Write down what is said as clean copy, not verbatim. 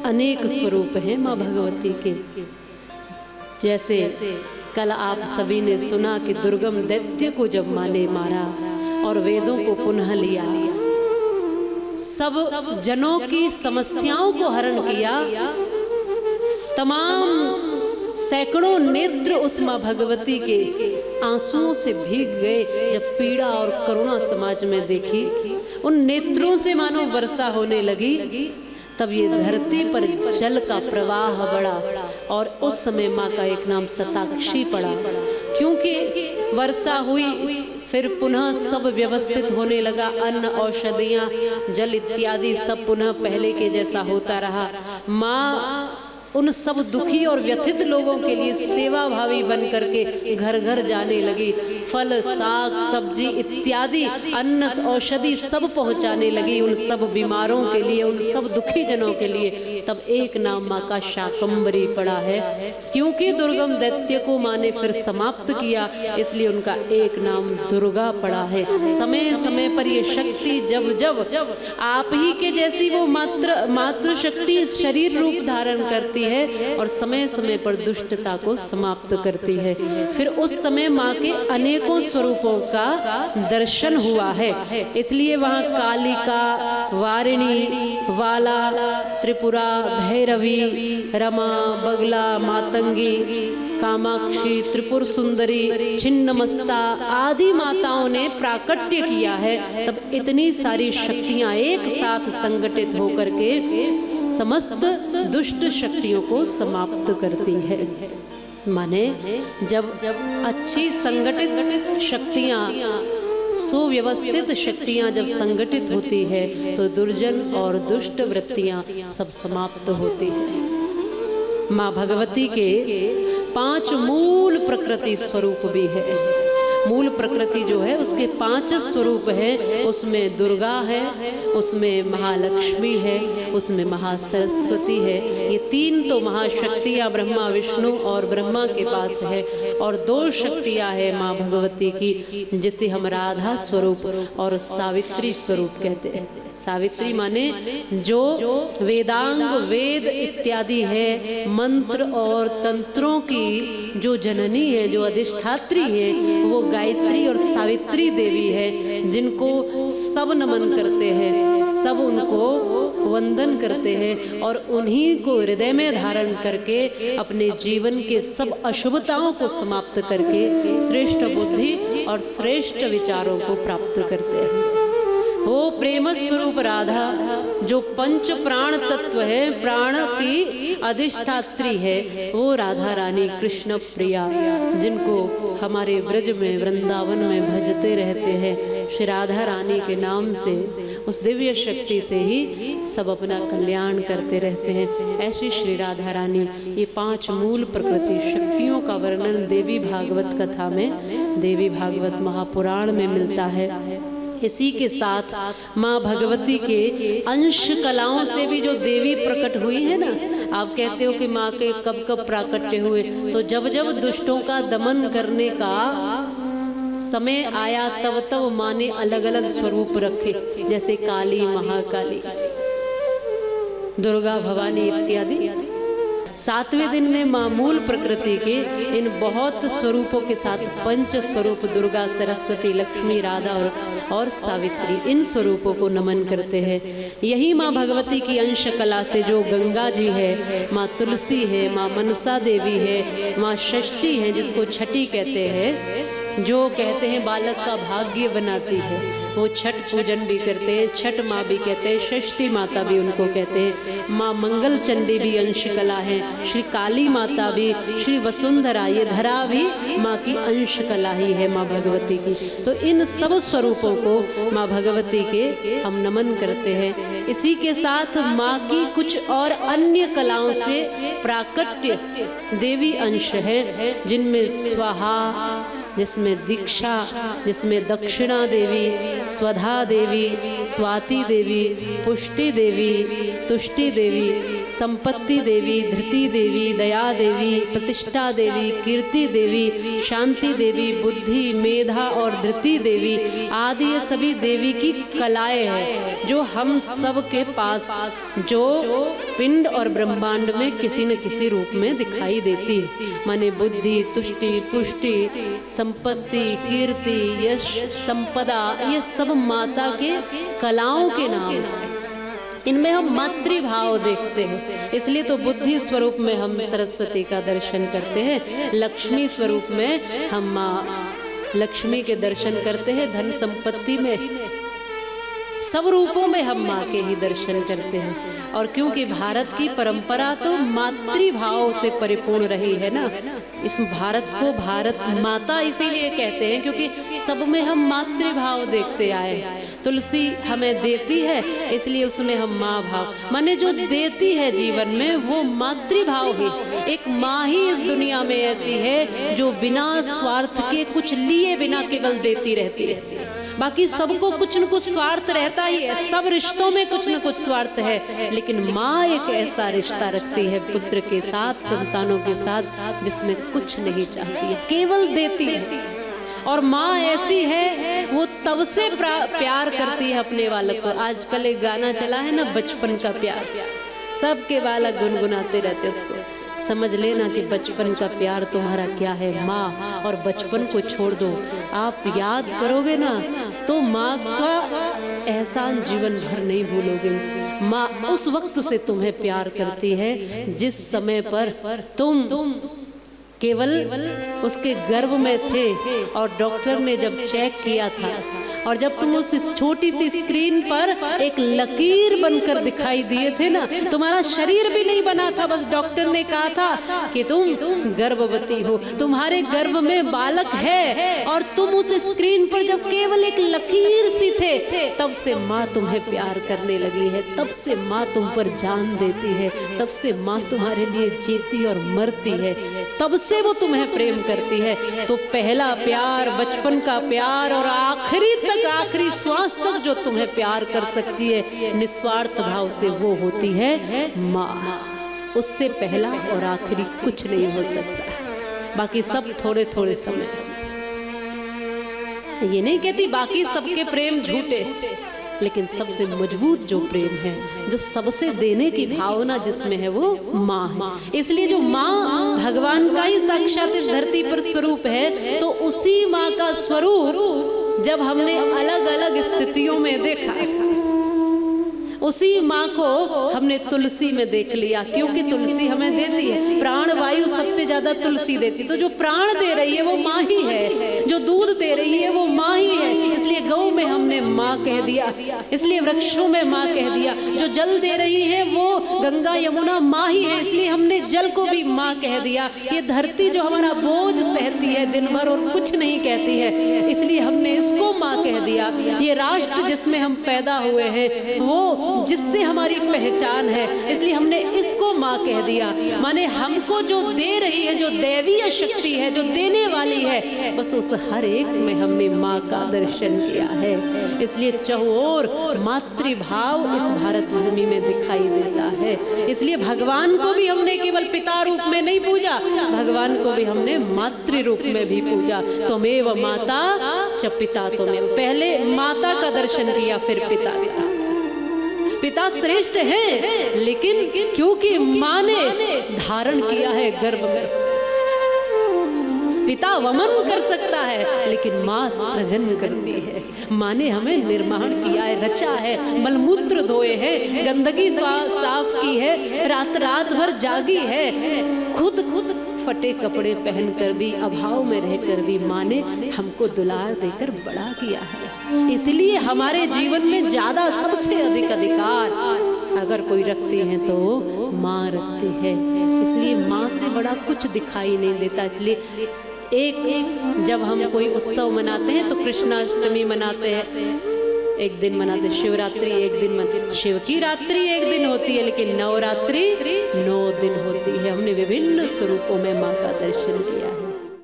अनेक स्वरूप हैं माँ भगवती के। जैसे कल आप सभी ने सुना कि दुर्गम दैत्य को जब माँ ने मारा और वेदों को पुनः लिया, सब जनों की समस्याओं को हरण किया, तमाम सैकड़ों नेत्र उस माँ भगवती के आंसुओं से भीग गए। जब पीड़ा और करुणा समाज में देखी, उन नेत्रों से मानो वर्षा होने लगी, तब ये धरती पर जल का प्रवाह बढ़ा और उस समय माँ का एक नाम शताक्षी पड़ा। क्योंकि वर्षा हुई, फिर पुनः सब व्यवस्थित होने लगा, अन्न, औषधियाँ, जल इत्यादि सब पुनः पहले के जैसा होता रहा। माँ उन सब दुखी और व्यथित लोगों के लिए सेवा भावी बन करके घर घर जाने लगी। फल, साग, सब्जी इत्यादि, अन्न, औषधि सब पहुंचाने लगी उन सब बीमारों के लिए, उन सब दुखी जनों के लिए। तब एक नाम माँ का शाकंभरी पड़ा है। क्योंकि दुर्गम दैत्य को माँ ने फिर समाप्त किया, इसलिए उनका एक नाम दुर्गा पड़ा है। समय समय पर ये शक्ति जब जब आप ही के जैसी वो मातृ शक्ति शरीर रूप धारण करती है और समय समय पर दुष्टता को समाप्त करती है। फिर उस समय माँ के अनेकों स्वरूपों का दर्शन हुआ है। इसलिए वहाँ कालिका, वारिणी, वाला, त्रिपुरा, भैरवी, रमा, बगला, मातंगी, कामाक्षी, त्रिपुर सुंदरी, छिन्नमस्ता आदि माताओं ने प्राकट्य किया है। तब इतनी सारी शक्तियां एक साथ संगठित होकर के समस्त दुष्ट शक्तियों को समाप्त करती है। माने जब अच्छी संगठित शक्तियां, सुव्यवस्थित शक्तियां जब संगठित होती है तो दुर्जन और दुष्ट वृत्तियां सब समाप्त होती है। माँ भगवती के 5 मूल प्रकृति स्वरूप भी है। मूल प्रकृति जो है उसके 5 स्वरूप है। उसमें दुर्गा है, उसमें महालक्ष्मी है, उसमें महासरस्वती है। ये 3 तो महाशक्तियाँ ब्रह्मा, विष्णु और ब्रह्मा के पास है। और 2 शक्तियाँ है माँ भगवती की, जिसे हम राधा स्वरूप और सावित्री स्वरूप कहते हैं। सावित्री माने जो वेदांग, वेद इत्यादि है, मंत्र और तंत्रों की जो जननी है, जो अधिष्ठात्री है, वो गायत्री और सावित्री देवी है, जिनको सब नमन करते हैं, सब उनको वंदन करते हैं और उन्हीं को हृदय में धारण करके अपने जीवन के सब अशुभताओं को समाप्त करके श्रेष्ठ बुद्धि और श्रेष्ठ विचारों को प्राप्त करते हैं। वो प्रेम स्वरूप राधा जो पंच प्राण तत्व है, प्राण की अधिष्ठात्री है, वो राधा रानी कृष्ण प्रिया, जिनको हमारे ब्रज में, वृंदावन में भजते रहते हैं। श्री राधा रानी के नाम से, उस दिव्य शक्ति से ही सब अपना कल्याण करते रहते हैं। ऐसी श्री राधा रानी, ये 5 मूल प्रकृति शक्तियों का वर्णन देवी भागवत कथा में, देवी भागवत महापुराण में मिलता है। इसी के साथ माँ भगवती के अंश कलाओं से भी जो देवी प्रकट हुई है ना, आप कहते हो कि माँ के कब कब प्राकट्य हुए, तो जब जब दुष्टों का दमन करने का समय आया तब तब माँ ने अलग अलग स्वरूप रखे, जैसे काली, महाकाली, दुर्गा, भवानी इत्यादि। 7वें दिन में माँ मूल प्रकृति के इन बहुत स्वरूपों के साथ पंच स्वरूप दुर्गा, सरस्वती, लक्ष्मी, राधा और सावित्री, इन स्वरूपों को नमन करते हैं। यही माँ भगवती की अंश कला से जो गंगा जी है, माँ तुलसी है, माँ मनसा देवी है, माँ षष्ठी है जिसको छठी कहते हैं, जो कहते हैं बालक का भाग्य बनाती है, वो छठ पूजन भी करते हैं, छठ माँ भी कहते हैं, षष्ठी माता भी उनको कहते हैं। माँ मंगल चंडी भी अंश कला है, श्री काली माता भी, श्री वसुंधरा, ये धरा भी माँ की अंश कला ही है माँ भगवती की। तो इन सब स्वरूपों को माँ भगवती के हम नमन करते हैं। इसी के साथ माँ की कुछ और अन्य कलाओं से प्राकट्य देवी अंश है, जिनमें स्वाहा, जिसमें दीक्षा, जिसमें दक्षिणा देवी, स्वधा देवी, स्वाति देवी, पुष्टि देवी, तुष्टि देवी, संपत्ति देवी, धृति देवी, दया देवी, प्रतिष्ठा देवी, कीर्ति देवी, शांति देवी, बुद्धि, मेधा और धृति देवी आदि ये सभी देवी की कलाएं हैं जो हम सब के पास जो पिंड और ब्रह्मांड में किसी न किसी रूप में दिखाई देती है। माने बुद्धि, तुष्टि, पुष्टि, संपत्ति, कीर्ति, यश, संपदा, ये सब माता के कलाओं के नाम हैं। इनमें हम मातृभाव देखते हैं, इसलिए तो बुद्धि स्वरूप में हम सरस्वती का दर्शन करते हैं, लक्ष्मी स्वरूप में हम माँ लक्ष्मी के दर्शन करते हैं, धन संपत्ति में सब रूपों में हम माँ के ही दर्शन करते हैं। और क्योंकि भारत की परंपरा तो मातृभाव से परिपूर्ण रही है ना, इस भारत को भारत माता इसीलिए कहते हैं क्योंकि सब में हम मातृभाव देखते आए। तुलसी हमें देती है इसलिए उसमें हम माँ भाव, माने जो देती है जीवन में वो मातृभाव ही। एक माँ ही इस दुनिया में ऐसी है जो बिना स्वार्थ के कुछ लिए बिना केवल देती रहती है। बाकी सबको कुछ न कुछ स्वार्थ रहता ही है, सब रिश्तों में कुछ न कुछ स्वार्थ है, लेकिन माँ एक ऐसा रिश्ता रखती है पुत्र के साथ, संतानों के साथ, जिसमें कुछ नहीं चाहती है, केवल देती है। और माँ ऐसी है वो तब से प्यार करती है अपने बालक को। आजकल एक गाना चला है ना, बचपन का प्यार, सबके बालक गुनगुनाते रहते उसको। समझ लेना कि बचपन का प्यार तुम्हारा क्या है, माँ, और बचपन को छोड़ दो। आप याद करोगे ना तो माँ का एहसान जीवन भर नहीं भूलोगे। माँ उस वक्त से तुम्हें प्यार करती है जिस समय पर तुम केवल उसके गर्भ में थे और डॉक्टर ने जब चेक किया था और जब तुम उस छोटी सी स्क्रीन पर एक लकीर बनकर दिखाई दिए थे ना, तुम्हारा शरीर भी नहीं बना था, बस डॉक्टर ने कहा था कि तुम गर्भवती हो, तुम्हारे गर्भ में बालक है, और तुम उस स्क्रीन पर जब केवल एक लकीर सी थे, तब से माँ तुम्हें प्यार करने लगी है, तब से माँ तुम पर जान देती है, तब से माँ तुम्हारे लिए जीती और मरती है, तब से वो तुम्हें प्रेम करती है। तो पहला प्यार, बचपन का प्यार, और आखिरी तक, आखिरी श्वास तक जो तुम्हें प्यार कर सकती है निस्वार्थ भाव से, वो होती है माँ। उससे पहला और आखिरी कुछ नहीं हो सकता। बाकी सब थोड़े थोड़े समय, ये नहीं कहती बाकी सबके प्रेम झूठे, लेकिन सबसे मजबूत जो प्रेम है, जो सबसे देने की भावना जिसमें है, वो माँ है। इसलिए जो माँ भगवान का ही साक्षात इस धरती पर स्वरूप है, तो उसी माँ का स्वरूप जब हमने अलग अलग स्थितियों में देखा, उसी माँ को हमने तुलसी में देख लिया, क्योंकि तुलसी हमें देती है प्राण वायु, सबसे ज्यादा तुलसी देती। तो जो प्राण दे रही है वो माँ ही है, जो दूध दे रही है वो माँ ही है। इसलिए गौ में हमने माँ कह दिया, इसलिए वृक्षों में माँ कह दिया। जो जल दे रही है वो गंगा यमुना माँ ही है, इसलिए हमने जल को भी माँ कह दिया। ये धरती जो हमारा बोझ सहती है दिन भर और कुछ नहीं कहती है, इसलिए हमने इसको माँ कह दिया। ये राष्ट्र जिसमें हम पैदा हुए हैं, वो जिससे हमारी पहचान है, इसलिए हमने इसको माँ कह दिया। माने हमको जो दे रही है, जो दैवीय शक्ति है, जो देने वाली है, बस उस हर एक में हमने माँ का दर्शन किया है। इसलिए चहुओर मातृभाव इस भारत भूमि में दिखाई देता है। इसलिए भगवान को भी हमने केवल पिता रूप में नहीं पूजा, भगवान को भी हमने मातृ रूप में भी पूजा। त्वमेव माता च पिता त्वमेव, पहले माता का दर्शन किया फिर पिता का। पिता श्रेष्ठ है, लेकिन क्योंकि माँ ने धारण किया है गर्भ में। पिता वमन कर सकता है, लेकिन माँ सृजन करती है। माँ ने हमें निर्माण किया है, रचा है, मलमूत्र धोए हैं, गंदगी साफ की है, रात रात भर जागी है, खुद फटे कपड़े पहनकर भी, अभाव में रहकर भी माँ ने हमको दुलार देकर बड़ा किया है। इसलिए हमारे जीवन में ज्यादा, सबसे अधिक अधिकार अगर कोई रखती है तो माँ रखती है। इसलिए माँ से बड़ा कुछ दिखाई नहीं देता। इसलिए एक जब हम कोई उत्सव मनाते हैं तो कृष्णाष्टमी मनाते हैं, एक दिन मनाते, शिवरात्रि एक दिन शिव की रात्रि एक दिन होती है, लेकिन नवरात्रि 9 दिन होती है। हमने विभिन्न स्वरूपों में माँ का दर्शन किया है।